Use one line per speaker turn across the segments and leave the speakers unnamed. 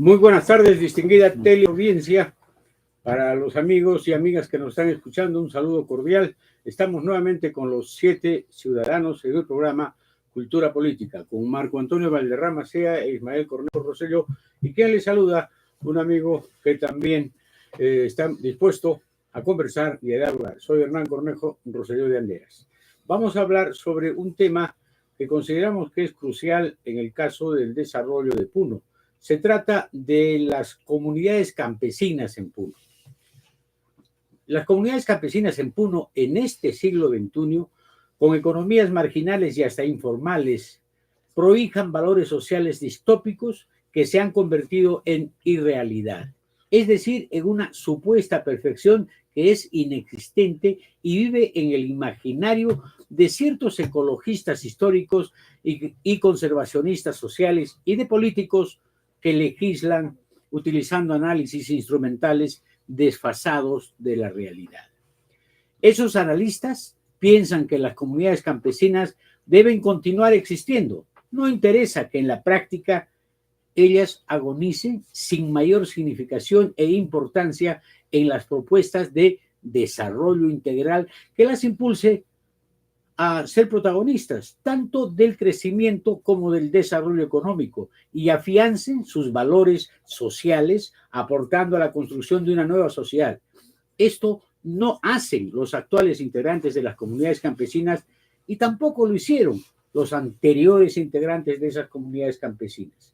Muy buenas tardes, distinguida teleaudiencia. Para los amigos y amigas que nos están escuchando, un saludo cordial. Estamos nuevamente con los 7 ciudadanos en el programa Cultura Política, con Marco Antonio Valderrama Sea e Ismael Cornejo Rosselló, y quien les saluda, un amigo que también está dispuesto a conversar y a dialogar. Soy Hernán Cornejo Rosselló de Anderas. Vamos a hablar sobre un tema que consideramos que es crucial en el caso del desarrollo de Puno. Se trata de las comunidades campesinas en Puno. Las comunidades campesinas en Puno en este siglo XXI, con economías marginales y hasta informales, prohijan valores sociales distópicos que se han convertido en irrealidad, es decir, en una supuesta perfección que es inexistente y vive en el imaginario de ciertos ecologistas históricos y conservacionistas sociales y de políticos que legislan utilizando análisis instrumentales desfasados de la realidad. Esos analistas piensan que las comunidades campesinas deben continuar existiendo. No interesa que en la práctica ellas agonicen sin mayor significación e importancia en las propuestas de desarrollo integral que las impulse a ser protagonistas tanto del crecimiento como del desarrollo económico y afiancen sus valores sociales aportando a la construcción de una nueva sociedad. Esto no hacen los actuales integrantes de las comunidades campesinas y tampoco lo hicieron los anteriores integrantes de esas comunidades campesinas.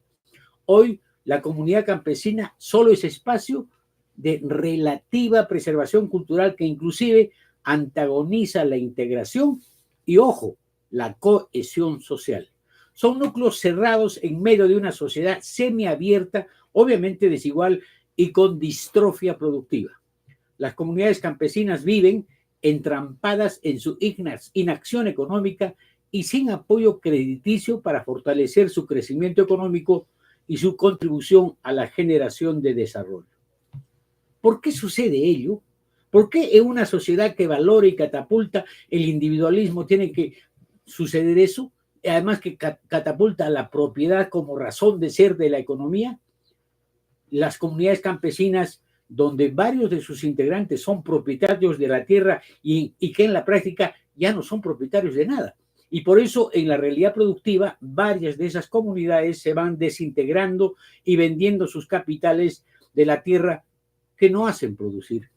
Hoy la comunidad campesina solo es espacio de relativa preservación cultural que inclusive antagoniza la integración y, ojo, la cohesión social. Son núcleos cerrados en medio de una sociedad semiabierta, obviamente desigual y con distrofia productiva. Las comunidades campesinas viven entrampadas en su inacción económica y sin apoyo crediticio para fortalecer su crecimiento económico y su contribución a la generación de desarrollo. ¿Por qué sucede ello? ¿Por qué en una sociedad que valora y catapulta el individualismo tiene que suceder eso? Además que catapulta la propiedad como razón de ser de la economía. Las comunidades campesinas, donde varios de sus integrantes son propietarios de la tierra y que en la práctica ya no son propietarios de nada. Y por eso en la realidad productiva varias de esas comunidades se van desintegrando y vendiendo sus capitales de la tierra que no hacen producir.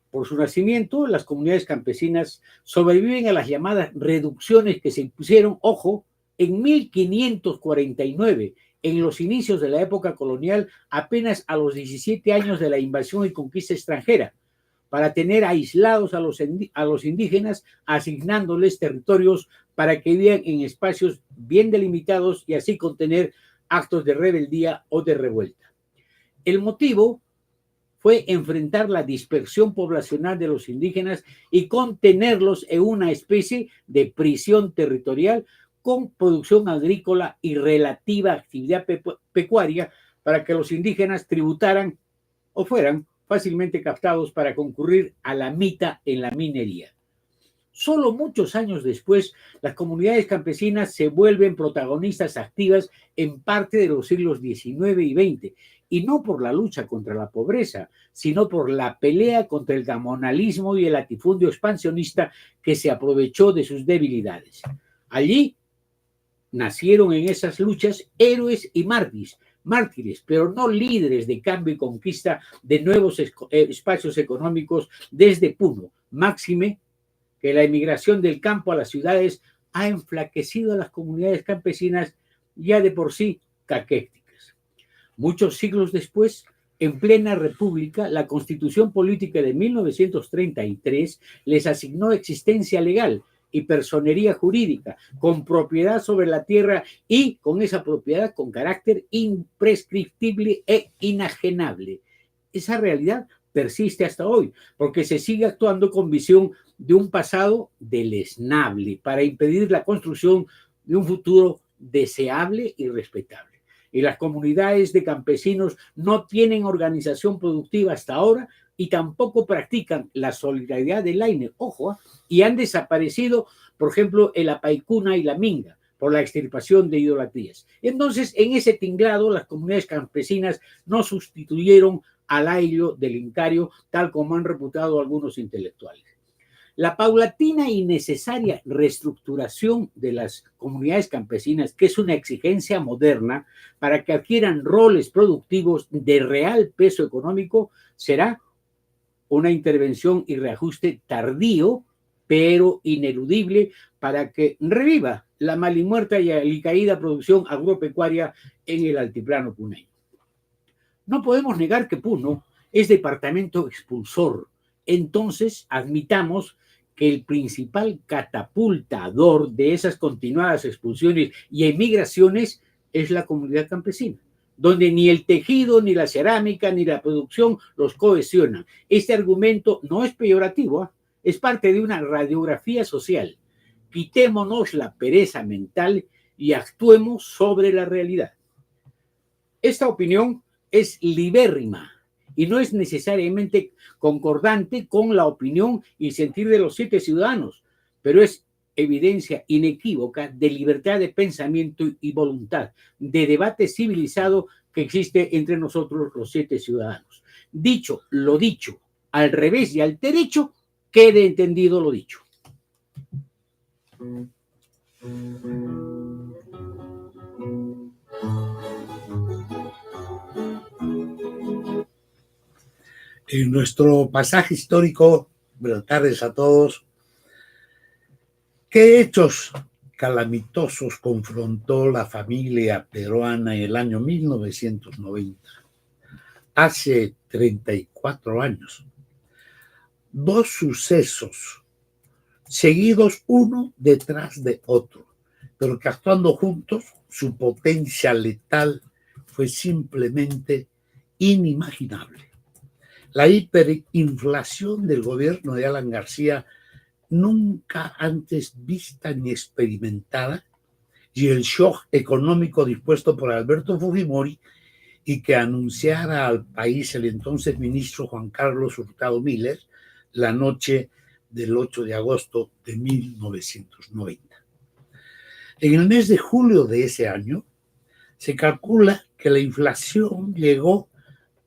Por su nacimiento, las comunidades campesinas sobreviven a las llamadas reducciones que se impusieron, ojo, en 1549, en los inicios de la época colonial, apenas a los 17 años de la invasión y conquista extranjera, para tener aislados a los indígenas, asignándoles territorios para que vivan en espacios bien delimitados y así contener actos de rebeldía o de revuelta. El motivo fue enfrentar la dispersión poblacional de los indígenas y contenerlos en una especie de prisión territorial con producción agrícola y relativa actividad pecuaria para que los indígenas tributaran o fueran fácilmente captados para concurrir a la mita en la minería. Solo muchos años después, las comunidades campesinas se vuelven protagonistas activas en parte de los siglos XIX y XX, y no por la lucha contra la pobreza, sino por la pelea contra el gamonalismo y el latifundio expansionista que se aprovechó de sus debilidades. Allí nacieron en esas luchas héroes y mártires, pero no líderes de cambio y conquista de nuevos espacios económicos desde Puno. Máxime que la emigración del campo a las ciudades ha enflaquecido a las comunidades campesinas ya de por sí caquéticas. Muchos siglos después, en plena república, la Constitución Política de 1933 les asignó existencia legal y personería jurídica, con propiedad sobre la tierra y con esa propiedad con carácter imprescriptible e inajenable. Esa realidad persiste hasta hoy, porque se sigue actuando con visión de un pasado deleznable para impedir la construcción de un futuro deseable y respetable. Y las comunidades de campesinos no tienen organización productiva hasta ahora y tampoco practican la solidaridad del AINE, ojo, y han desaparecido, por ejemplo, el Apaicuna y la Minga, por la extirpación de idolatrías. Entonces, en ese tinglado, las comunidades campesinas no sustituyeron al ayllo del Incario, tal como han reputado algunos intelectuales. La paulatina y necesaria reestructuración de las comunidades campesinas, que es una exigencia moderna para que adquieran roles productivos de real peso económico, será una intervención y reajuste tardío, pero ineludible, para que reviva la mal y muerta y alicaída producción agropecuaria en el altiplano puneño. No podemos negar que Puno es departamento expulsor. Entonces, admitamos que el principal catapultador de esas continuadas expulsiones y emigraciones es la comunidad campesina, donde ni el tejido, ni la cerámica, ni la producción los cohesionan. Este argumento no es peyorativo, ¿eh? Es parte de una radiografía social. Quitémonos la pereza mental y actuemos sobre la realidad. Esta opinión es libérrima y no es necesariamente concordante con la opinión y sentir de los 7 ciudadanos, pero es evidencia inequívoca de libertad de pensamiento y voluntad, de debate civilizado que existe entre nosotros los 7 ciudadanos. Dicho lo dicho, al revés y al derecho, quede entendido lo dicho.
En nuestro pasaje histórico, buenas tardes a todos, ¿qué hechos calamitosos confrontó la familia peruana en el año 1990? Hace 34 años. 2 sucesos seguidos uno detrás de otro, pero que actuando juntos, su potencia letal fue simplemente inimaginable. La hiperinflación del gobierno de Alan García, nunca antes vista ni experimentada, y el shock económico dispuesto por Alberto Fujimori y que anunciara al país el entonces ministro Juan Carlos Hurtado Miller la noche del 8 de agosto de 1990. En el mes de julio de ese año, se calcula que la inflación llegó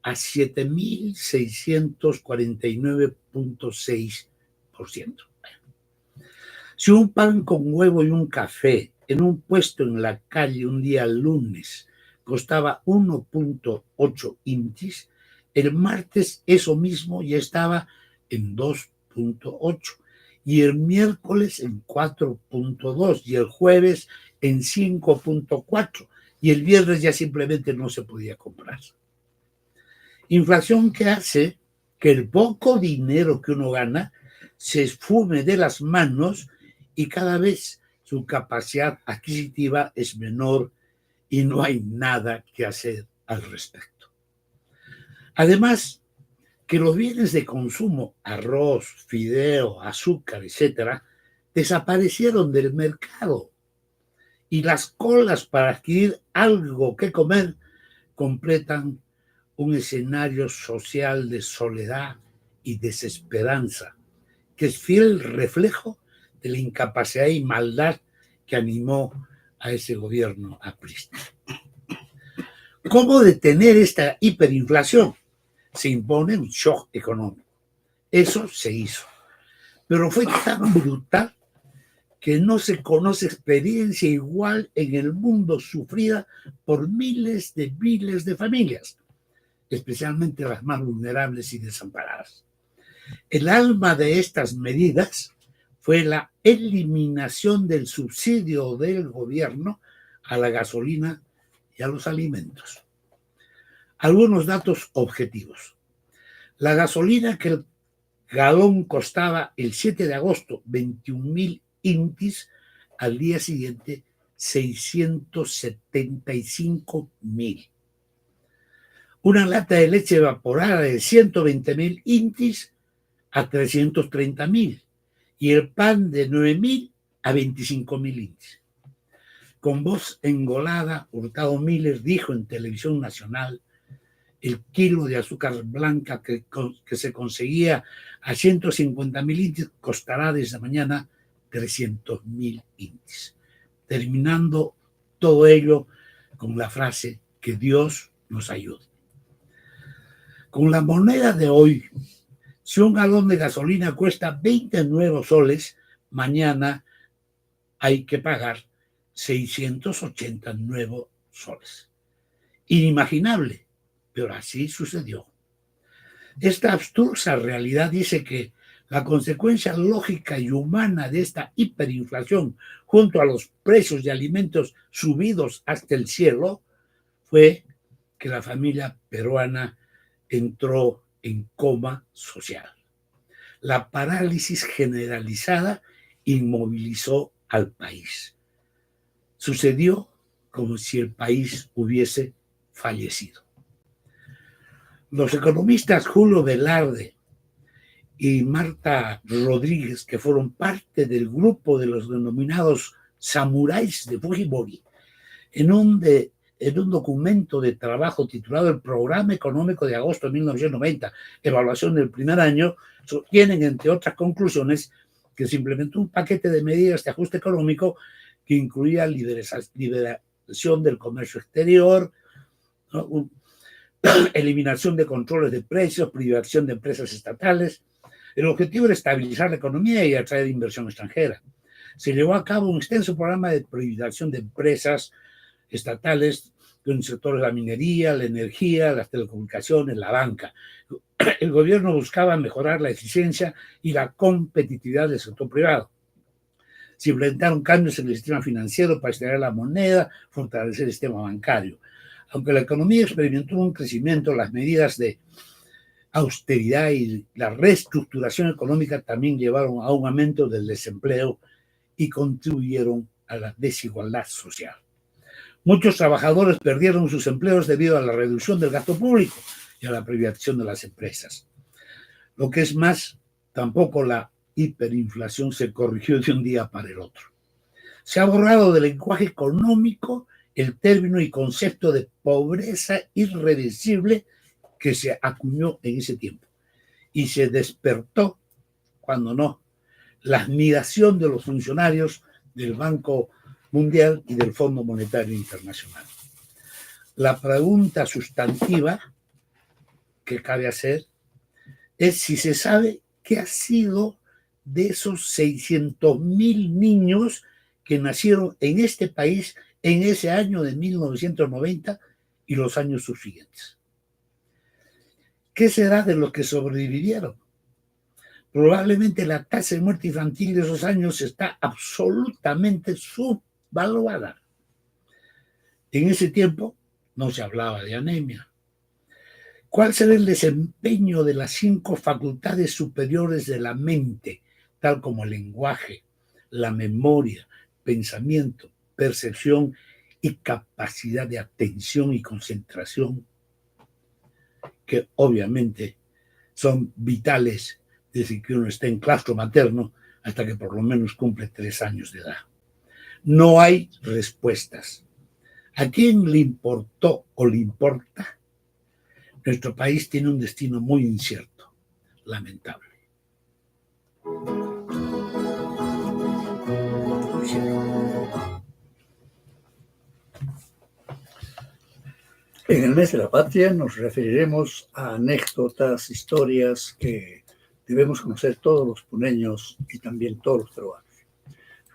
a 7.649.6%. Si un pan con huevo y un café en un puesto en la calle un día lunes costaba 1.8 intis, el martes eso mismo ya estaba en 2.8 y el miércoles en 4.2 y el jueves en 5.4 y el viernes ya simplemente no se podía comprar. Inflación que hace que el poco dinero que uno gana se esfume de las manos y cada vez su capacidad adquisitiva es menor y no hay nada que hacer al respecto. Además, que los bienes de consumo, arroz, fideo, azúcar, etcétera, desaparecieron del mercado y las colas para adquirir algo que comer completan un escenario social de soledad y desesperanza, que es fiel reflejo de la incapacidad y maldad que animó a ese gobierno aprista. ¿Cómo detener esta hiperinflación? Se impone un shock económico. Eso se hizo. Pero fue tan brutal que no se conoce experiencia igual en el mundo sufrida por miles de familias, especialmente las más vulnerables y desamparadas. El alma de estas medidas fue la eliminación del subsidio del gobierno a la gasolina y a los alimentos. Algunos datos objetivos. La gasolina que el galón costaba el 7 de agosto 21.000 intis, al día siguiente 675.000. Una lata de leche evaporada de 120.000 intis a 330.000 y el pan de 9.000 a 25.000 intis. Con voz engolada, Hurtado Miller dijo en televisión nacional: el kilo de azúcar blanca que se conseguía a 150.000 intis costará desde mañana 300.000 intis. terminando todo ello con la frase que Dios nos ayude. Con la moneda de hoy, si un galón de gasolina cuesta 29 soles, mañana hay que pagar 689 soles. Inimaginable, pero así sucedió. Esta abstrusa realidad dice que la consecuencia lógica y humana de esta hiperinflación, junto a los precios de alimentos subidos hasta el cielo, fue que la familia peruana entró en coma social. La parálisis generalizada inmovilizó al país. Sucedió como si el país hubiese fallecido. Los economistas Julio Velarde y Marta Rodríguez, que fueron parte del grupo de los denominados samuráis de Fujimori, en un documento de trabajo titulado El Programa Económico de Agosto de 1990, evaluación del primer año, sostienen, entre otras conclusiones, que se implementó un paquete de medidas de ajuste económico que incluía liberación del comercio exterior, ¿no? Eliminación de controles de precios, privatización de empresas estatales. El objetivo era estabilizar la economía y atraer inversión extranjera. Se llevó a cabo un extenso programa de privatización de empresas estatales en el sector de la minería, la energía, las telecomunicaciones, la banca. El gobierno buscaba mejorar la eficiencia y la competitividad del sector privado. Se implementaron cambios en el sistema financiero para extraer la moneda, fortalecer el sistema bancario. Aunque la economía experimentó un crecimiento, las medidas de austeridad y la reestructuración económica también llevaron a un aumento del desempleo y contribuyeron a la desigualdad social. Muchos trabajadores perdieron sus empleos debido a la reducción del gasto público y a la privatización de las empresas. Lo que es más, tampoco la hiperinflación se corrigió de un día para el otro. Se ha borrado del lenguaje económico el término y concepto de pobreza irreversible que se acuñó en ese tiempo y se despertó, cuando no, la admiración de los funcionarios del Banco Mundial y del Fondo Monetario Internacional. La pregunta sustantiva que cabe hacer es si se sabe qué ha sido de esos 600,000 niños que nacieron en este país en ese año de 1990 y los años subsiguientes. ¿Qué será de los que sobrevivieron? Probablemente la tasa de muerte infantil de esos años está absolutamente subvaluada. En ese tiempo no se hablaba de anemia. ¿Cuál será el desempeño de las 5 facultades superiores de la mente, tal como el lenguaje, la memoria, pensamiento, percepción y capacidad de atención y concentración, que obviamente son vitales desde que uno está en claustro materno hasta que por lo menos cumple 3 años de edad? No hay respuestas. ¿A quién le importó o le importa? Nuestro país tiene un destino muy incierto, lamentable.
En el mes de la patria nos referiremos a anécdotas, historias que debemos conocer todos los puneños y también todos los peruanos.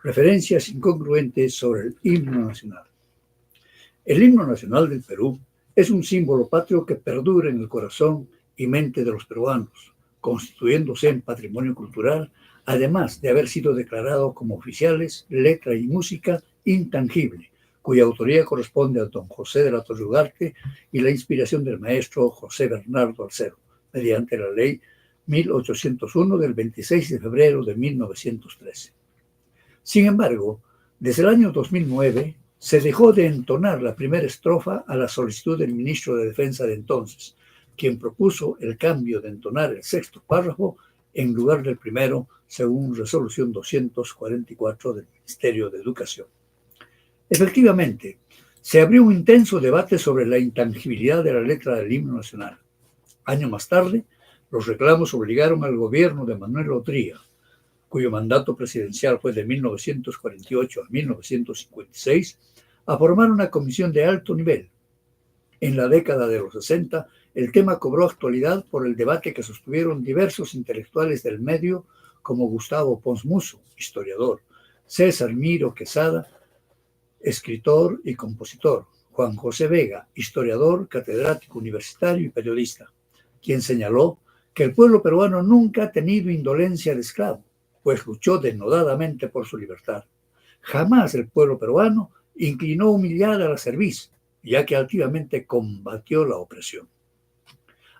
Referencias incongruentes sobre el himno nacional. El himno nacional del Perú es un símbolo patrio que perdura en el corazón y mente de los peruanos, constituyéndose en patrimonio cultural, además de haber sido declarado como oficiales, letra y música intangible, cuya autoría corresponde a don José de la Torre Ugarte y la inspiración del maestro José Bernardo Alcero, mediante la ley 1801 del 26 de febrero de 1913. Sin embargo, desde el año 2009 se dejó de entonar la primera estrofa a la solicitud del ministro de Defensa de entonces, quien propuso el cambio de entonar el 6º párrafo en lugar del primero, según resolución 244 del Ministerio de Educación. Efectivamente, se abrió un intenso debate sobre la intangibilidad de la letra del himno nacional. Años más tarde, los reclamos obligaron al gobierno de Manuel Odría, cuyo mandato presidencial fue de 1948 a 1956, a formar una comisión de alto nivel. En la década de los 60, el tema cobró actualidad por el debate que sostuvieron diversos intelectuales del medio como Gustavo Pons Musso, historiador, César Miro Quesada, escritor y compositor, Juan José Vega, historiador, catedrático universitario y periodista, quien señaló que el pueblo peruano nunca ha tenido indolencia de esclavo, pues luchó denodadamente por su libertad. Jamás el pueblo peruano inclinó humillar a la cerviz, ya que activamente combatió la opresión.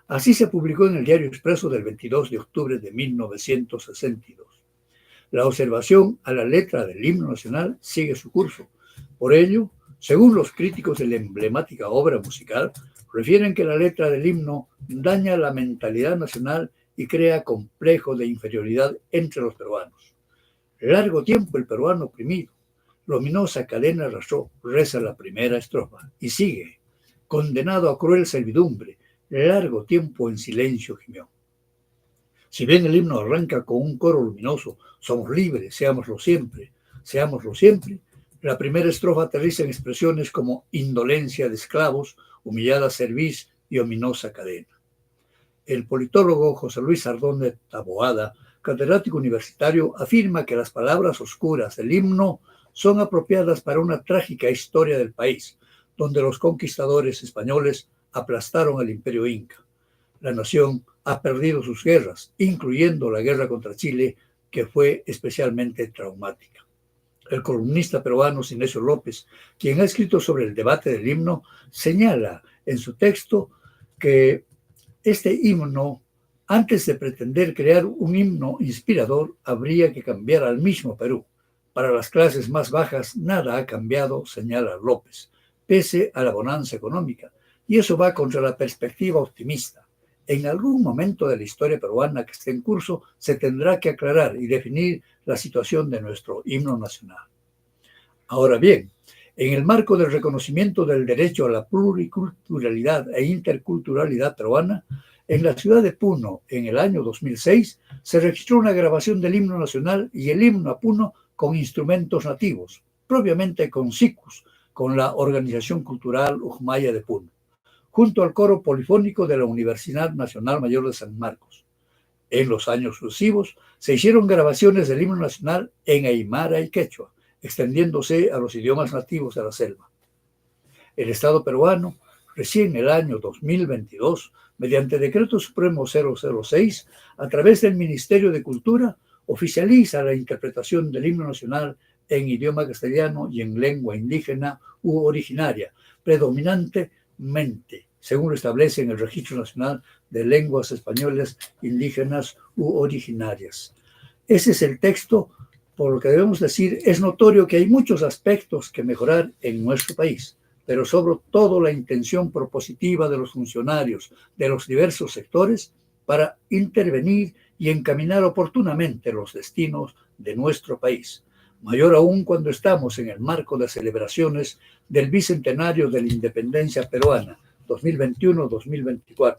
Así se publicó en el Diario Expreso del 22 de octubre de 1962. La observación a la letra del himno nacional sigue su curso. Por ello, según los críticos de la emblemática obra musical, refieren que la letra del himno daña la mentalidad nacional y crea complejo de inferioridad entre los peruanos. Largo tiempo el peruano oprimido, la ominosa cadena arrastró, reza la primera estrofa, y sigue, condenado a cruel servidumbre, largo tiempo en silencio gimió. Si bien el himno arranca con un coro luminoso, somos libres, seámoslo siempre, la primera estrofa aterriza en expresiones como indolencia de esclavos, humillada cerviz y ominosa cadena. El politólogo José Luis Ardón de Taboada, catedrático universitario, afirma que las palabras oscuras del himno son apropiadas para una trágica historia del país, donde los conquistadores españoles aplastaron al imperio inca. La nación ha perdido sus guerras, incluyendo la guerra contra Chile, que fue especialmente traumática. El columnista peruano Sinesio López, quien ha escrito sobre el debate del himno, señala en su texto que este himno, antes de pretender crear un himno inspirador, habría que cambiar al mismo Perú. Para las clases más bajas nada ha cambiado, señala López, pese a la bonanza económica, y eso va contra la perspectiva optimista. En algún momento de la historia peruana que esté en curso se tendrá que aclarar y definir la situación de nuestro himno nacional. Ahora bien, en el marco del reconocimiento del derecho a la pluriculturalidad e interculturalidad peruana, en la ciudad de Puno, en el año 2006, se registró una grabación del himno nacional y el himno a Puno con instrumentos nativos, propiamente con SICUS, con la Organización Cultural Ujmaya de Puno, junto al coro polifónico de la Universidad Nacional Mayor de San Marcos. En los años sucesivos se hicieron grabaciones del himno nacional en aymara y quechua, extendiéndose a los idiomas nativos de la selva. El Estado peruano, recién en el año 2022, mediante Decreto Supremo 006, a través del Ministerio de Cultura, oficializa la interpretación del himno nacional en idioma castellano y en lengua indígena u originaria, predominantemente, según lo establece en el Registro Nacional de Lenguas Españolas Indígenas u Originarias. Ese es el texto. Por lo que debemos decir, es notorio que hay muchos aspectos que mejorar en nuestro país, pero sobre todo la intención propositiva de los funcionarios de los diversos sectores para intervenir y encaminar oportunamente los destinos de nuestro país. Mayor aún cuando estamos en el marco de celebraciones del Bicentenario de la Independencia Peruana, 2021-2024,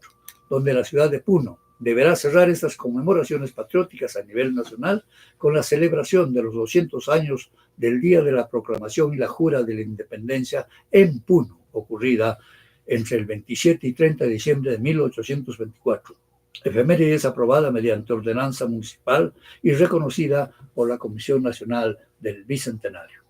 donde la ciudad de Puno deberá cerrar estas conmemoraciones patrióticas a nivel nacional con la celebración de los 200 años del Día de la Proclamación y la Jura de la Independencia en Puno, ocurrida entre el 27 y 30 de diciembre de 1824. Efeméride aprobada mediante ordenanza municipal y reconocida por la Comisión Nacional del Bicentenario.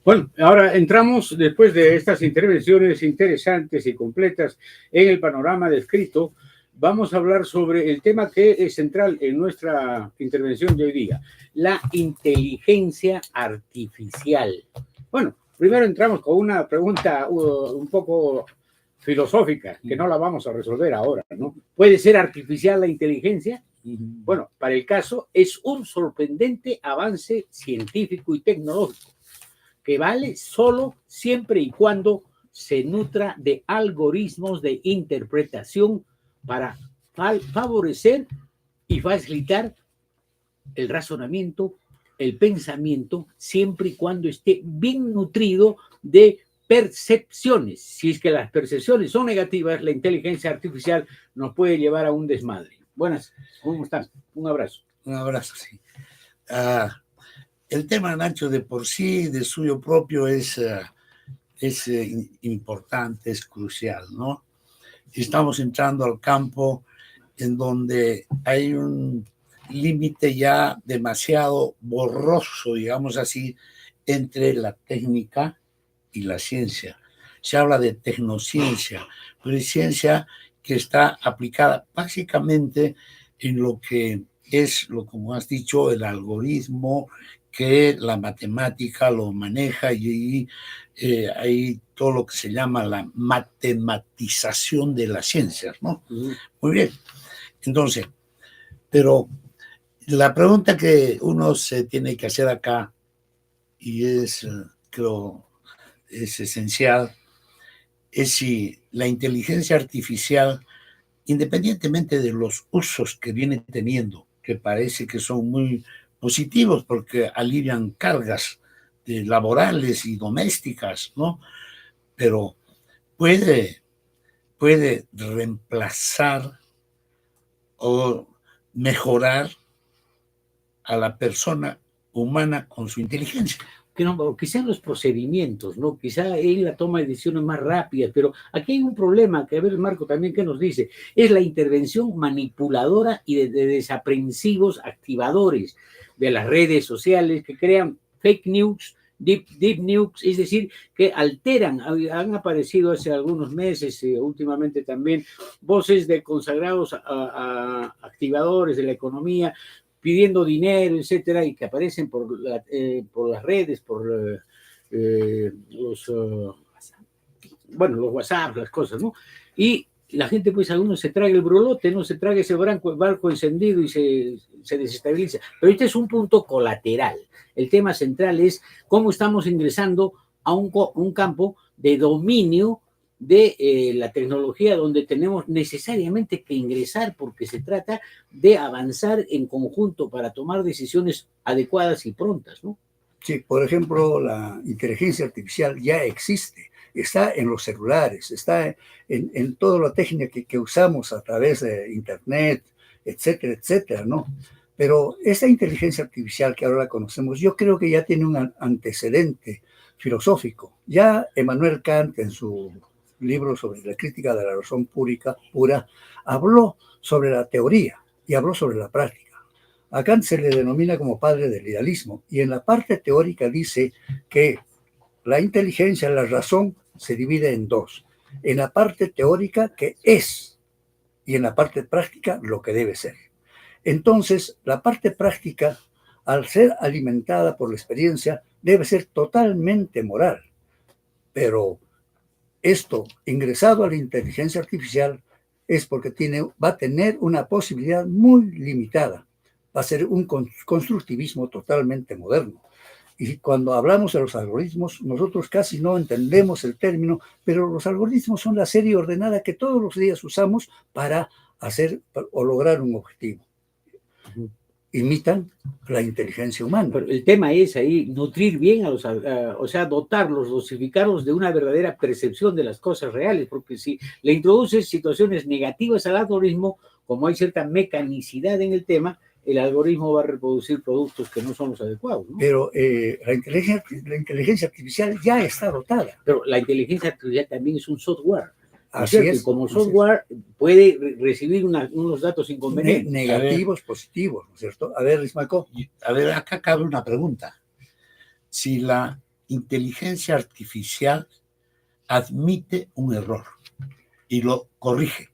Bueno, ahora entramos, después de estas intervenciones interesantes y completas en el panorama descrito, vamos a hablar sobre el tema que es central en nuestra intervención de hoy día, la inteligencia artificial. Bueno, primero entramos con una pregunta un poco filosófica, que no la vamos a resolver ahora, ¿no? ¿Puede ser artificial la inteligencia? Bueno, para el caso es un sorprendente avance científico y tecnológico que vale solo siempre y cuando se nutra de algoritmos de interpretación para favorecer y facilitar el razonamiento, el pensamiento, siempre y cuando esté bien nutrido de percepciones. Si es que las percepciones son negativas, la inteligencia artificial nos puede llevar a un desmadre. Buenas, ¿cómo están? Un abrazo.
Un abrazo, sí. El tema, Nacho, de por sí, de suyo propio, es importante, es crucial, ¿no? Estamos entrando al campo en donde hay un límite ya demasiado borroso, digamos así, entre la técnica y la ciencia. Se habla de tecnociencia, pero es ciencia que está aplicada básicamente en lo que es, como has dicho, el algoritmo, que la matemática lo maneja, y hay todo lo que se llama la matematización de las ciencias, ¿no? Muy bien. Entonces, pero la pregunta que uno se tiene que hacer acá, y creo, es esencial, es si la inteligencia artificial, independientemente de los usos que viene teniendo, que parece que son muy positivos porque alivian cargas laborales y domésticas, ¿no? Pero puede reemplazar o mejorar a la persona humana con su inteligencia.
Que no, quizá los procedimientos, ¿no? Quizá él la toma de decisiones más rápidas, pero aquí hay un problema que, a ver, Marco, también, ¿qué nos dice? Es la intervención manipuladora y de desaprensivos activadores de las redes sociales que crean fake news, deep news, es decir, que alteran. Han aparecido hace algunos meses, últimamente también, voces de consagrados a activadores de la economía, pidiendo dinero, etcétera, y que aparecen por las redes, por los WhatsApp, las cosas, ¿no? Y la gente, pues, a uno se traga el brolote, no se traga ese barco encendido y se desestabiliza. Pero este es un punto colateral. El tema central es cómo estamos ingresando a un campo de dominio de la tecnología, donde tenemos necesariamente que ingresar porque se trata de avanzar en conjunto para tomar decisiones adecuadas y prontas, ¿no?
Sí, por ejemplo, la inteligencia artificial ya existe, está en los celulares, está en toda la técnica que usamos a través de Internet, etcétera, etcétera, ¿no? Pero esta inteligencia artificial que ahora conocemos, yo creo que ya tiene un antecedente filosófico. Ya Emmanuel Kant, en su libro sobre la crítica de la razón pura, habló sobre la teoría y habló sobre la práctica. A Kant se le denomina como padre del idealismo, y en la parte teórica dice que la inteligencia, la razón, se divide en dos. En la parte teórica, que es, y en la parte práctica, lo que debe ser. Entonces, la parte práctica, al ser alimentada por la experiencia, debe ser totalmente moral. Pero esto, ingresado a la inteligencia artificial, es porque va a tener una posibilidad muy limitada. Va a ser un constructivismo totalmente moderno. Y cuando hablamos de los algoritmos, nosotros casi no entendemos el término, pero los algoritmos son la serie ordenada que todos los días usamos para hacer o lograr un objetivo. Imitan la inteligencia humana.
Pero el tema es ahí nutrir bien o sea, dotarlos, dosificarlos de una verdadera percepción de las cosas reales, porque si le introduces situaciones negativas al algoritmo, como hay cierta mecanicidad en el tema, el algoritmo va a reproducir productos que no son los adecuados, ¿no?
Pero la inteligencia artificial ya está dotada.
Pero la inteligencia artificial también es un software.
Así es.
Y como software puede recibir unos datos inconvenientes.
Negativos, positivos, ¿no es cierto? A ver, Ismaco.
A ver, acá cabe una pregunta. Si la inteligencia artificial admite un error y lo corrige,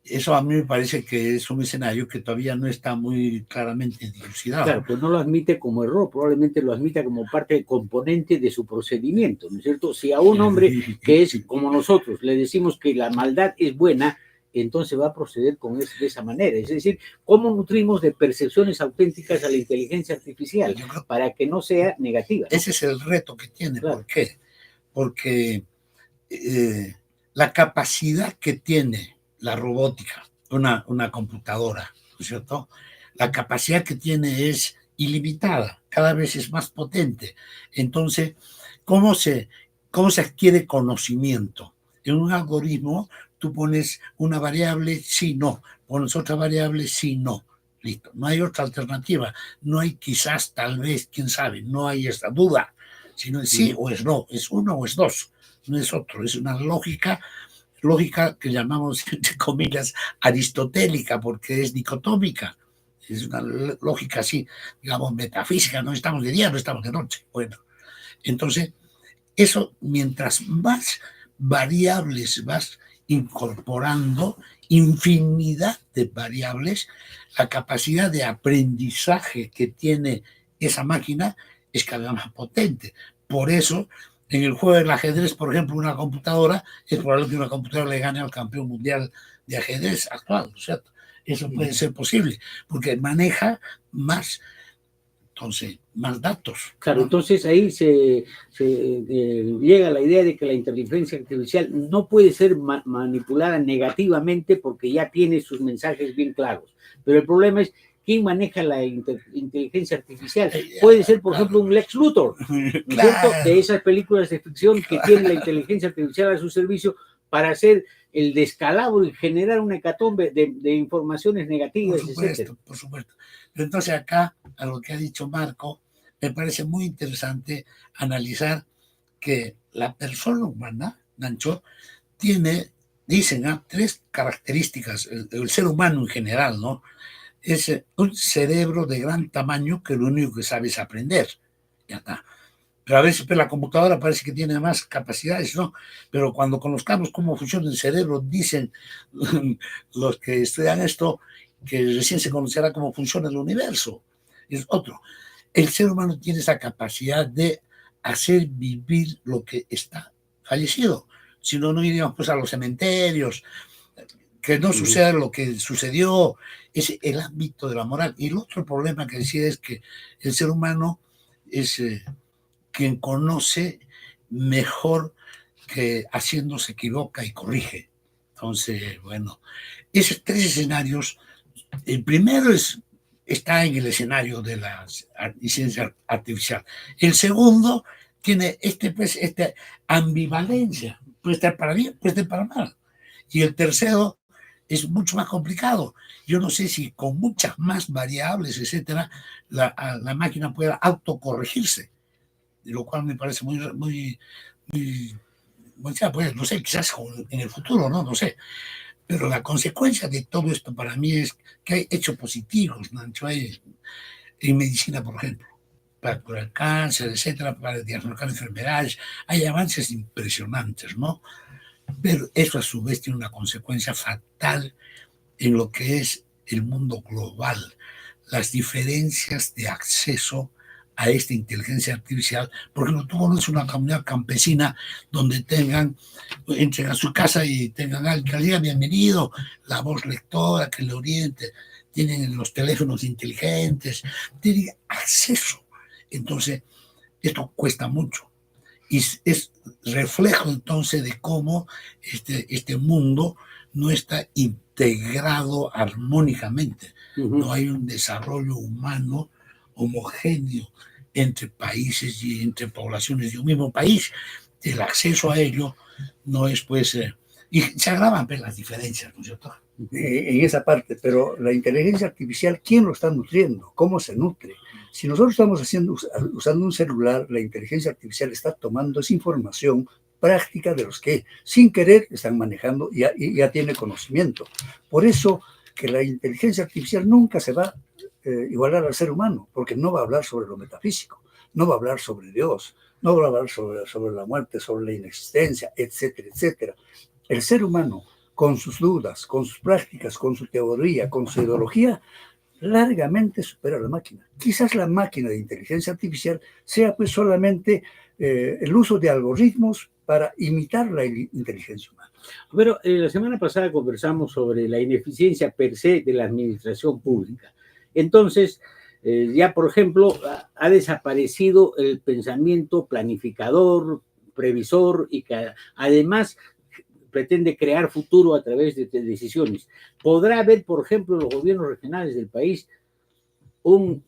eso a mí me parece que es un escenario que todavía no está muy claramente dilucidado.
Claro, pero no lo admite como error, probablemente lo admita como parte componente de su procedimiento, ¿no es cierto? Si a un hombre que es como nosotros le decimos que la maldad es buena, entonces va a proceder de esa manera. Es decir, ¿cómo nutrimos de percepciones auténticas a la inteligencia artificial para que no sea negativa, ¿no?
Ese es el reto que tiene.
Claro.
¿Por qué? Porque la capacidad que tiene la robótica, una computadora, ¿no es cierto? La capacidad que tiene es ilimitada, cada vez es más potente. Entonces, ¿cómo se ¿Cómo se adquiere conocimiento? En un algoritmo tú pones una variable, sí, no, pones otra variable, sí, no. Listo, no hay otra alternativa, no hay quizás, tal vez, quién sabe, no hay esta duda, sino es sí o es no, es uno o es dos, no es otro, es una lógica que llamamos, entre comillas, aristotélica, porque es dicotómica, es una lógica así, digamos, metafísica, no estamos de día, no estamos de noche. Bueno, entonces, eso, mientras más variables vas incorporando, infinidad de variables, la capacidad de aprendizaje que tiene esa máquina es cada vez más potente. Por eso, en el juego del ajedrez, por ejemplo, una computadora, es probable que una computadora le gane al campeón mundial de ajedrez actual, ¿no es cierto? Eso puede ser posible, porque maneja más, entonces, más datos.
Claro,
¿no?
entonces ahí se llega a la idea de que la inteligencia artificial no puede ser manipulada negativamente porque ya tiene sus mensajes bien claros. Pero el problema es quién maneja la inteligencia artificial. Puede ser, por ejemplo, un Lex Luthor, ¿no es cierto? De esas películas de ficción que tiene la inteligencia artificial a su servicio para hacer el descalabro y generar una hecatombe de informaciones negativas, etc.
Por supuesto. Entonces acá, a lo que ha dicho Marco, me parece muy interesante analizar que la persona humana, Nacho, tiene, dicen, tres características, el ser humano en general, ¿no? Es un cerebro de gran tamaño que lo único que sabe es aprender. Ya está. Pero a veces la computadora parece que tiene más capacidades, ¿no? Pero cuando conozcamos cómo funciona el cerebro, dicen los que estudian esto, que recién se conocerá cómo funciona el universo. Es otro. El ser humano tiene esa capacidad de hacer vivir lo que está fallecido. Si no, no iríamos pues a los cementerios, que no suceda lo que sucedió, es el ámbito de la moral. Y el otro problema que decía es que el ser humano es quien conoce mejor que haciendo se equivoca y corrige. Entonces, bueno, esos tres escenarios, el primero está en el escenario de la ciencia artificial. El segundo tiene esta ambivalencia, puede estar para bien, puede estar para mal. Y el tercero es mucho más complicado. Yo no sé si con muchas más variables, etcétera, la máquina pueda autocorregirse, lo cual me parece muy pues, no sé, quizás en el futuro, no sé. Pero la consecuencia de todo esto para mí es que hay hechos positivos, Nacho, hay en medicina, por ejemplo, para curar cáncer, etcétera, para diagnosticar enfermedades, hay avances impresionantes, ¿no? Pero eso a su vez tiene una consecuencia fatal en lo que es el mundo global, las diferencias de acceso a esta inteligencia artificial, porque no tú conoces una comunidad campesina donde entren a su casa y tengan alguien que diga bienvenido, la voz lectora que le oriente, tienen los teléfonos inteligentes, tienen acceso. Entonces, esto cuesta mucho. Y es reflejo entonces de cómo este mundo no está integrado armónicamente. No hay un desarrollo humano homogéneo entre países y entre poblaciones de un mismo país. El acceso a ello no es, pues, y se agravan pues, las diferencias, ¿no es cierto?
En esa parte, pero la inteligencia artificial, ¿quién lo está nutriendo? ¿Cómo se nutre? Si nosotros estamos usando un celular, la inteligencia artificial está tomando esa información práctica de los que sin querer están manejando y ya tiene conocimiento. Por eso que la inteligencia artificial nunca se va a igualar al ser humano, porque no va a hablar sobre lo metafísico, no va a hablar sobre Dios, no va a hablar sobre la muerte, sobre la inexistencia, etcétera, etcétera. El ser humano, con sus dudas, con sus prácticas, con su teoría, con su ideología, largamente supera a la máquina. Quizás la máquina de inteligencia artificial sea pues solamente el uso de algoritmos para imitar la inteligencia humana.
Pero la semana pasada conversamos sobre la ineficiencia per se de la administración pública. Entonces, ya por ejemplo, ha desaparecido el pensamiento planificador, previsor y que además pretende crear futuro a través de decisiones. ¿Podrá haber, por ejemplo, en los gobiernos regionales del país un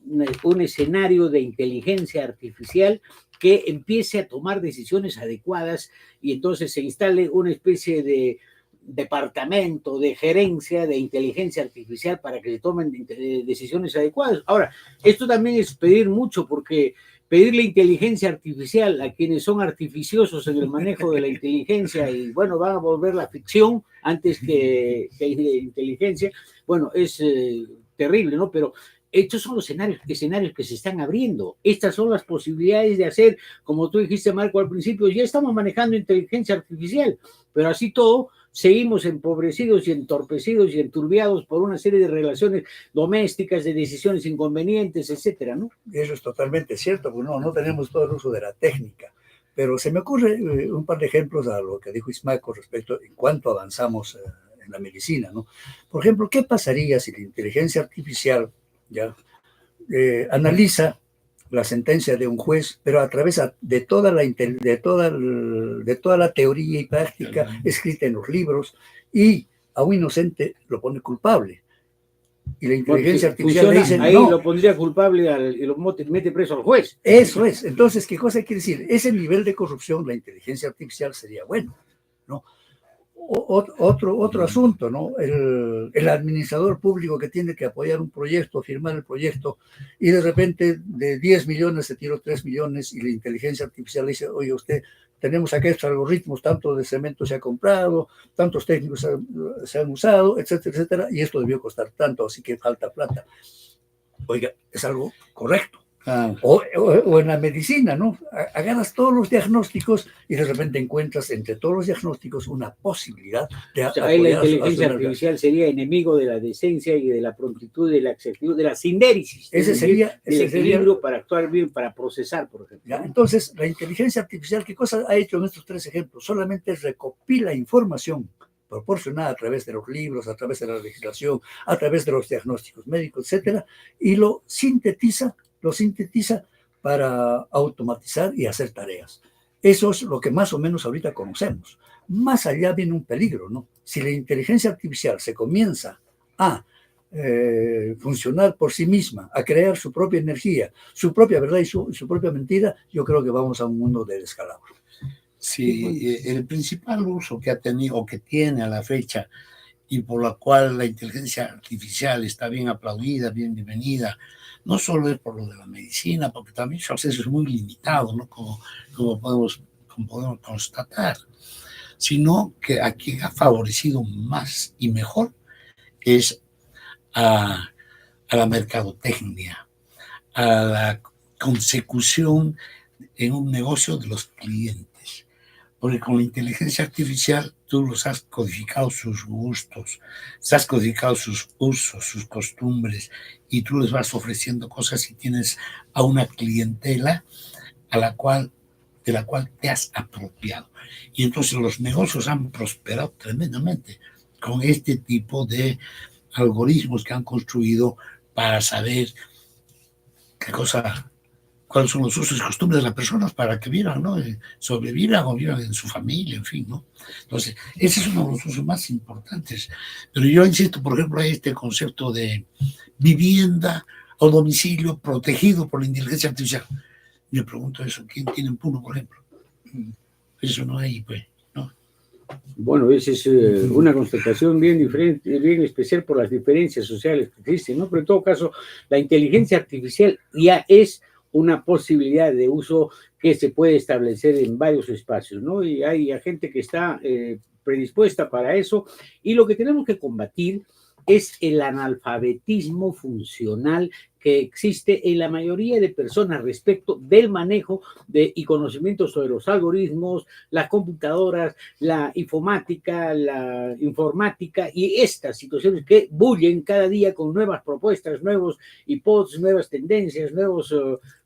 escenario de inteligencia artificial que empiece a tomar decisiones adecuadas y entonces se instale una especie de departamento de gerencia de inteligencia artificial para que se tomen decisiones adecuadas. Ahora, esto también es pedir mucho, porque pedirle inteligencia artificial a quienes son artificiosos en el manejo de la inteligencia y, bueno, van a volver la ficción antes que inteligencia, bueno, es terrible, ¿no? Pero estos son los escenarios que se están abriendo. Estas son las posibilidades de hacer, como tú dijiste, Marco, al principio, ya estamos manejando inteligencia artificial, pero así todo, seguimos empobrecidos y entorpecidos y enturbiados por una serie de relaciones domésticas, de decisiones inconvenientes, etcétera, ¿no?
Eso es totalmente cierto, porque no tenemos todo el uso de la técnica. Pero se me ocurre un par de ejemplos a lo que dijo Ismael con respecto en cuánto avanzamos en la medicina, ¿no? Por ejemplo, ¿qué pasaría si la inteligencia artificial ya analiza la sentencia de un juez, pero a través de toda la teoría y práctica escrita en los libros, y a un inocente lo pone culpable? Y la inteligencia artificial le dice,
ahí
no,
lo pondría culpable y lo mete preso al juez.
Eso es. Entonces, ¿qué cosa quiere decir? Ese nivel de corrupción, la inteligencia artificial sería bueno, ¿no? Otro asunto, ¿no? El administrador público que tiene que apoyar un proyecto, firmar el proyecto, y de repente de 10 millones se tiró 3 millones y la inteligencia artificial dice, oye, usted, tenemos aquí estos algoritmos, tanto de cemento se ha comprado, tantos técnicos se han usado, etcétera, etcétera, y esto debió costar tanto, así que falta plata. Oiga, es algo correcto. O en la medicina, ¿no? Agarras todos los diagnósticos y de repente encuentras entre todos los diagnósticos una posibilidad de
apoyar. Ahí la inteligencia artificial sería enemigo de la decencia y de la prontitud, de la exactitud, de la sindéresis.
Ese sería
el equilibrio para actuar bien, para procesar, por ejemplo.
Ya, entonces, la inteligencia artificial, ¿qué cosa ha hecho en estos 3 ejemplos? Solamente recopila información proporcionada a través de los libros, a través de la legislación, a través de los diagnósticos médicos, etcétera, y lo sintetiza para automatizar y hacer tareas. Eso es lo que más o menos ahorita conocemos. Más allá viene un peligro, ¿no? Si la inteligencia artificial se comienza a funcionar por sí misma, a crear su propia energía, su propia verdad y su propia mentira, yo creo que vamos a un mundo de descalabro.
Sí, el principal uso que ha tenido o que tiene a la fecha y por la cual la inteligencia artificial está bien aplaudida, bien bienvenida, no solo es por lo de la medicina, porque también su acceso es muy limitado, ¿no? Como podemos constatar, sino que a quien ha favorecido más y mejor es a la mercadotecnia, a la consecución en un negocio de los clientes. Porque con la inteligencia artificial tú los has codificado sus gustos, has codificado sus usos, sus costumbres, y tú les vas ofreciendo cosas y tienes a una clientela de la cual te has apropiado. Y entonces los negocios han prosperado tremendamente con este tipo de algoritmos que han construido para saber cuáles son los usos y costumbres de las personas para que vivan, ¿no? Sobrevivan o vivan en su familia, en fin, ¿no? Entonces, ese es uno de los usos más importantes. Pero yo insisto, por ejemplo, en este concepto de vivienda o domicilio protegido por la inteligencia artificial. Me pregunto eso, ¿quién tiene en Puno, por ejemplo? Eso no hay, pues, ¿no?
Bueno, esa es una constatación bien diferente, bien especial por las diferencias sociales que existen, ¿no? Pero en todo caso, la inteligencia artificial ya es una posibilidad de uso que se puede establecer en varios espacios, ¿no? Y hay gente que está predispuesta para eso, y lo que tenemos que combatir es el analfabetismo funcional que existe en la mayoría de personas respecto del manejo y conocimiento sobre los algoritmos, las computadoras, la informática y estas situaciones que bullen cada día con nuevas propuestas, nuevos hipótesis, nuevas tendencias, nuevos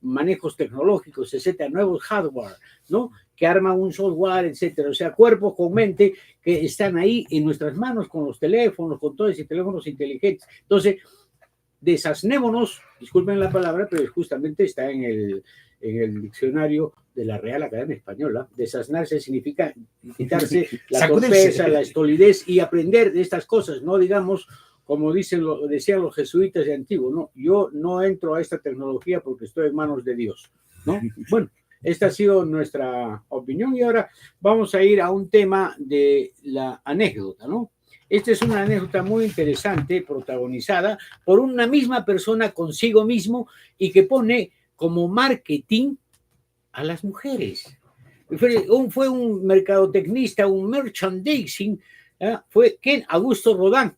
manejos tecnológicos, etcétera, nuevos hardware, ¿no? Que arman un software, etcétera. O sea, cuerpos con mente que están ahí en nuestras manos con los teléfonos, con todos esos teléfonos inteligentes. Entonces, desasnémonos, disculpen la palabra, pero justamente está en el diccionario de la Real Academia Española. Desasnarse significa quitarse la torpeza, la estolidez y aprender de estas cosas, no digamos, como decían los jesuitas de antiguo, no, yo no entro a esta tecnología porque estoy en manos de Dios, ¿no? Bueno, esta ha sido nuestra opinión y ahora vamos a ir a un tema de la anécdota, ¿no? Esta es una anécdota muy interesante, protagonizada por una misma persona consigo mismo y que pone como marketing a las mujeres. Fue un mercadotecnista, un merchandising, fue Ken Augusto Rodin,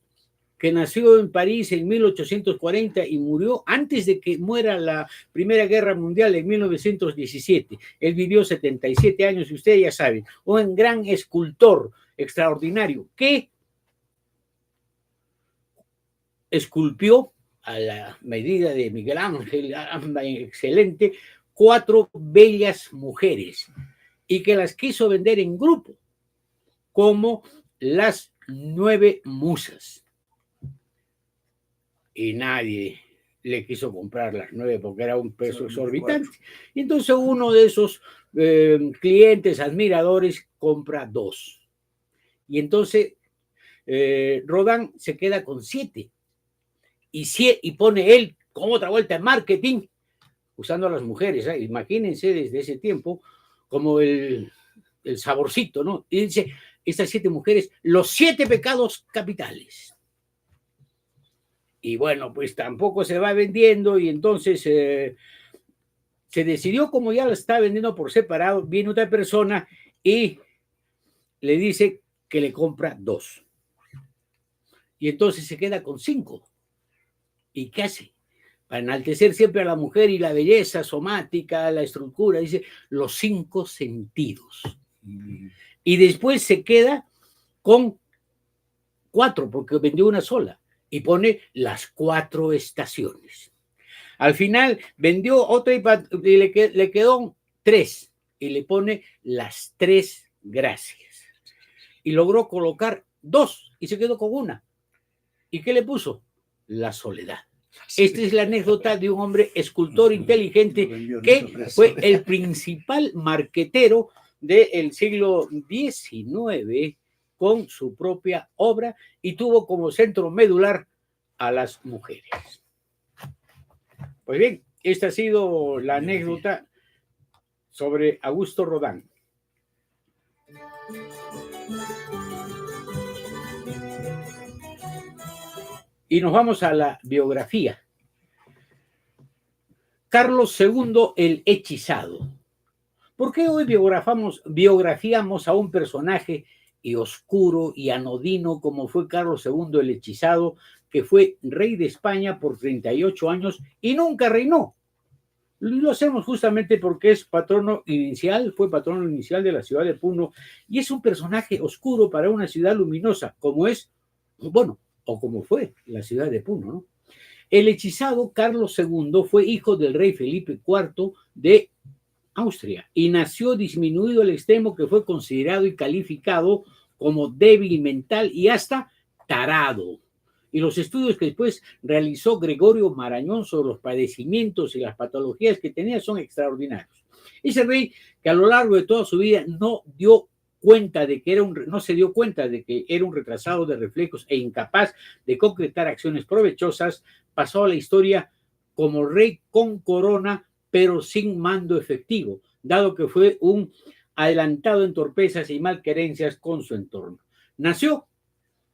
que nació en París en 1840 y murió antes de que muera la Primera Guerra Mundial en 1917. Él vivió 77 años y ustedes ya saben, un gran escultor extraordinario que esculpió a la medida de Miguel Ángel, excelente, 4 bellas mujeres y que las quiso vender en grupo como las 9 musas. Y nadie le quiso comprar las 9 porque era un precio exorbitante. Y entonces uno de esos clientes, admiradores, compra 2. Y entonces Rodin se queda con 7. Y pone él con otra vuelta en marketing, usando a las mujeres. Imagínense desde ese tiempo como el saborcito, ¿no? Y dice, estas 7 mujeres, los 7 pecados capitales. Y bueno, pues tampoco se va vendiendo y entonces se decidió, como ya la está vendiendo por separado, viene otra persona y le dice que le compra 2. Y entonces se queda con 5. ¿Y qué hace? Para enaltecer siempre a la mujer y la belleza somática, la estructura, dice los 5 sentidos. Y después se queda con 4 porque vendió una sola. Y pone las 4 estaciones. Al final vendió otra y le quedó 3 y le pone las 3 gracias. Y logró colocar 2 y se quedó con 1. ¿Y qué le puso? La soledad. Esta es la anécdota de un hombre escultor inteligente que fue el principal marquetero del siglo XIX con su propia obra y tuvo como centro medular a las mujeres. Pues bien, esta ha sido la anécdota sobre Augusto Rodin. Y nos vamos a la biografía. Carlos II el Hechizado. ¿Por qué hoy biografiamos a un personaje y oscuro y anodino como fue Carlos II el Hechizado, que fue rey de España por 38 años y nunca reinó? Lo hacemos justamente porque es fue patrono inicial de la ciudad de Puno y es un personaje oscuro para una ciudad luminosa, como es, bueno, o como fue la ciudad de Puno, ¿no? El hechizado Carlos II fue hijo del rey Felipe IV de Austria y nació disminuido al extremo que fue considerado y calificado como débil mental y hasta tarado. Y los estudios que después realizó Gregorio Marañón sobre los padecimientos y las patologías que tenía son extraordinarios. Ese rey que a lo largo de toda su vida no se dio cuenta de que era un retrasado de reflejos e incapaz de concretar acciones provechosas, pasó a la historia como rey con corona, pero sin mando efectivo, dado que fue un adelantado en torpezas y malquerencias con su entorno. Nació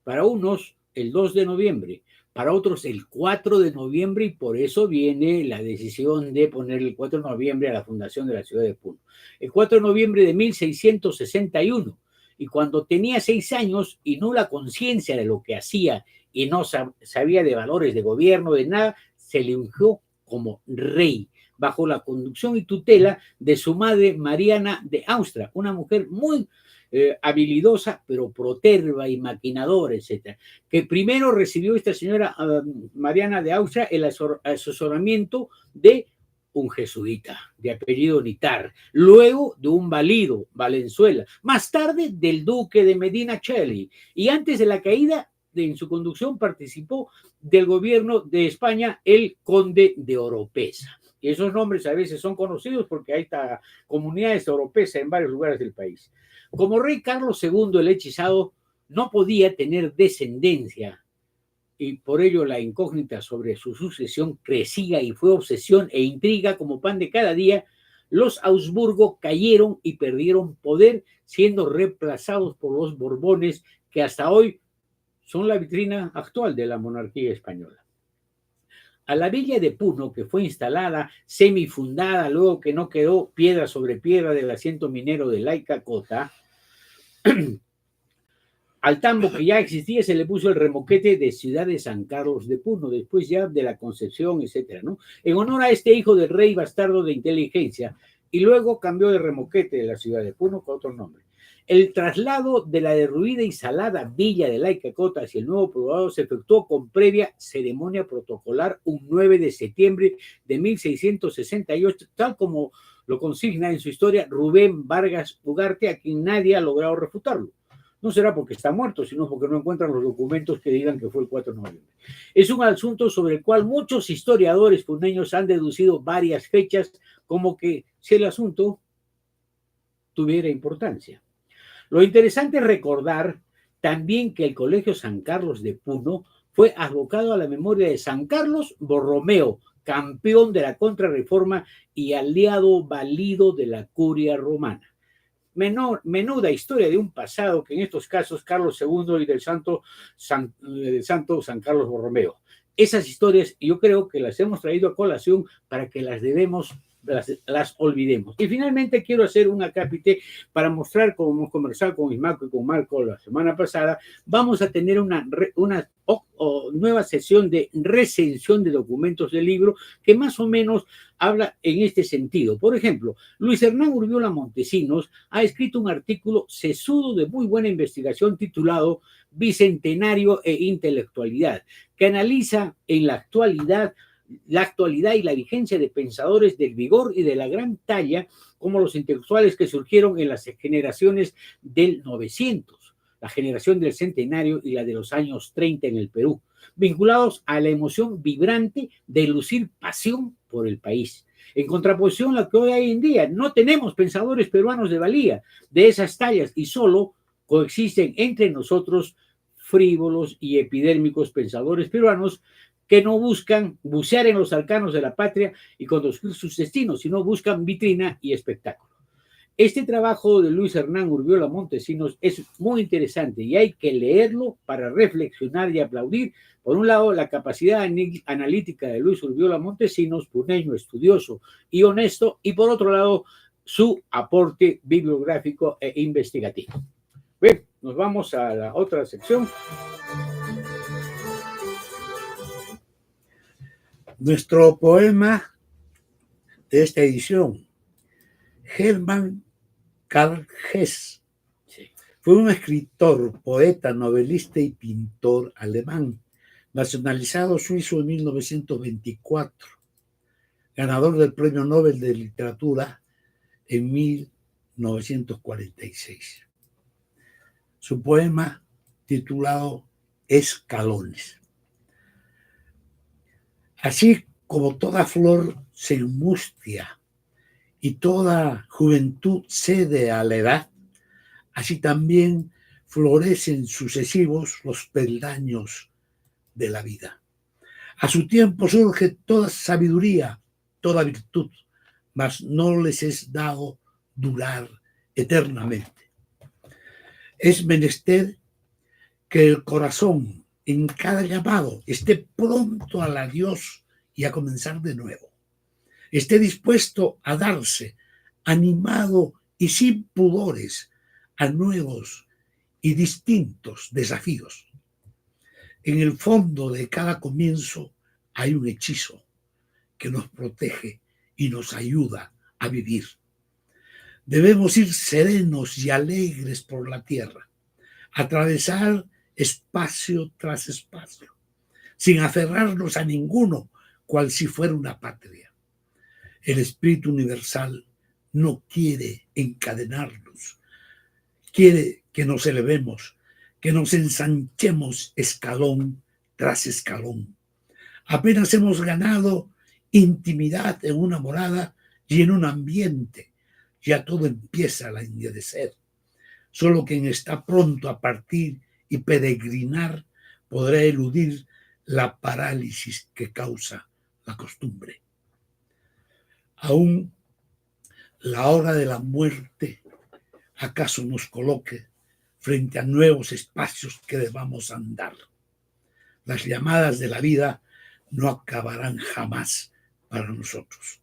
para unos el 2 de noviembre, para otros el 4 de noviembre, y por eso viene la decisión de poner el 4 de noviembre a la fundación de la ciudad de Puno. El 4 de noviembre de 1661, y cuando tenía 6 años y nula conciencia de lo que hacía y no sabía de valores de gobierno, de nada, se le ungió como rey, bajo la conducción y tutela de su madre Mariana de Austria, una mujer muy habilidosa, pero proterva y maquinadora, etcétera, que primero recibió esta señora Mariana de Austria el asesoramiento de un jesuita de apellido Nitar, luego de un valido, Valenzuela, más tarde del duque de Medina Celi, y antes de la caída en su conducción participó del gobierno de España el conde de Oropesa. Y esos nombres a veces son conocidos porque hay comunidades europeas en varios lugares del país. Como rey Carlos II el Hechizado no podía tener descendencia y por ello la incógnita sobre su sucesión crecía y fue obsesión e intriga como pan de cada día, los Habsburgo cayeron y perdieron poder, siendo reemplazados por los Borbones, que hasta hoy son la vitrina actual de la monarquía española. A la villa de Puno, que fue instalada semifundada, luego que no quedó piedra sobre piedra del asiento minero de Laicacota, al tambo que ya existía se le puso el remoquete de Ciudad de San Carlos de Puno, después ya de la Concepción, etcétera, ¿no? En honor a este hijo del rey bastardo de inteligencia, y luego cambió de remoquete de la ciudad de Puno con otro nombre. El traslado de la derruida y salada villa de Laicacota hacia el nuevo poblado se efectuó con previa ceremonia protocolar un 9 de septiembre de 1668, tal como lo consigna en su historia Rubén Vargas Ugarte, a quien nadie ha logrado refutarlo. No será porque está muerto, sino porque no encuentran los documentos que digan que fue el 4 de noviembre. Es un asunto sobre el cual muchos historiadores puneños han deducido varias fechas, como que si el asunto tuviera importancia. Lo interesante es recordar también que el Colegio San Carlos de Puno fue advocado a la memoria de San Carlos Borromeo, campeón de la Contrarreforma y aliado válido de la curia romana. Menuda historia de un pasado que en estos casos Carlos II y del santo San Carlos Borromeo. Esas historias yo creo que las hemos traído a colación para que las olvidemos. Y finalmente quiero hacer un acápite para mostrar, como hemos conversado con Ismaco y con Marco la semana pasada, vamos a tener una nueva sesión de recensión de documentos del libro que más o menos habla en este sentido. Por ejemplo, Luis Hernán Urbiola Montesinos ha escrito un artículo sesudo de muy buena investigación titulado Bicentenario e Intelectualidad, que analiza en la actualidad y la vigencia de pensadores del vigor y de la gran talla, como los intelectuales que surgieron en las generaciones del 900, la generación del centenario y la de los años 30 en el Perú, vinculados a la emoción vibrante de lucir pasión por el país. En contraposición a lo que hoy en día no tenemos pensadores peruanos de valía de esas tallas y solo coexisten entre nosotros frívolos y epidérmicos pensadores peruanos que no buscan bucear en los arcanos de la patria y conducir sus destinos, sino buscan vitrina y espectáculo. Este trabajo de Luis Hernán Urbiola Montesinos es muy interesante y hay que leerlo para reflexionar y aplaudir, por un lado, la capacidad analítica de Luis Urbiola Montesinos, puneño, estudioso y honesto, y por otro lado, su aporte bibliográfico e investigativo. Bien, nos vamos a la otra sección.
Nuestro poema de esta edición, Hermann Karl Hess, fue un escritor, poeta, novelista y pintor alemán, nacionalizado suizo en 1924, ganador del Premio Nobel de Literatura en 1946. Su poema, titulado Escalones. Así como toda flor se enmustia y toda juventud cede a la edad, así también florecen sucesivos los peldaños de la vida. A su tiempo surge toda sabiduría, toda virtud, mas no les es dado durar eternamente. Es menester que el corazón en cada llamado esté pronto al adiós y a comenzar de nuevo. Esté dispuesto a darse, animado y sin pudores, a nuevos y distintos desafíos. En el fondo de cada comienzo hay un hechizo que nos protege y nos ayuda a vivir. Debemos ir serenos y alegres por la tierra, atravesar espacio tras espacio, sin aferrarnos a ninguno, cual si fuera una patria. El espíritu universal no quiere encadenarnos, quiere que nos elevemos, que nos ensanchemos escalón tras escalón. Apenas hemos ganado intimidad en una morada y en un ambiente, ya todo empieza a languedecer. Solo quien está pronto a partir y peregrinar podrá eludir la parálisis que causa la costumbre. Aún La hora de la muerte acaso nos coloque frente a nuevos espacios que debamos andar. Las llamadas de la vida no acabarán jamás para nosotros.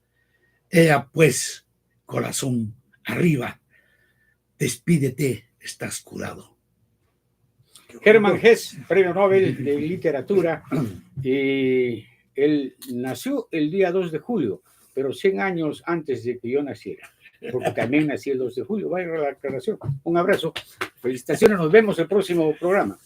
Ea pues, corazón, arriba, despídete, estás curado.
Hermann Hesse, premio Nobel de literatura, y él nació el día 2 de julio, pero 100 años antes de que yo naciera, porque también nací el 2 de julio. Vaya la aclaración. Un abrazo, felicitaciones, nos vemos el próximo programa.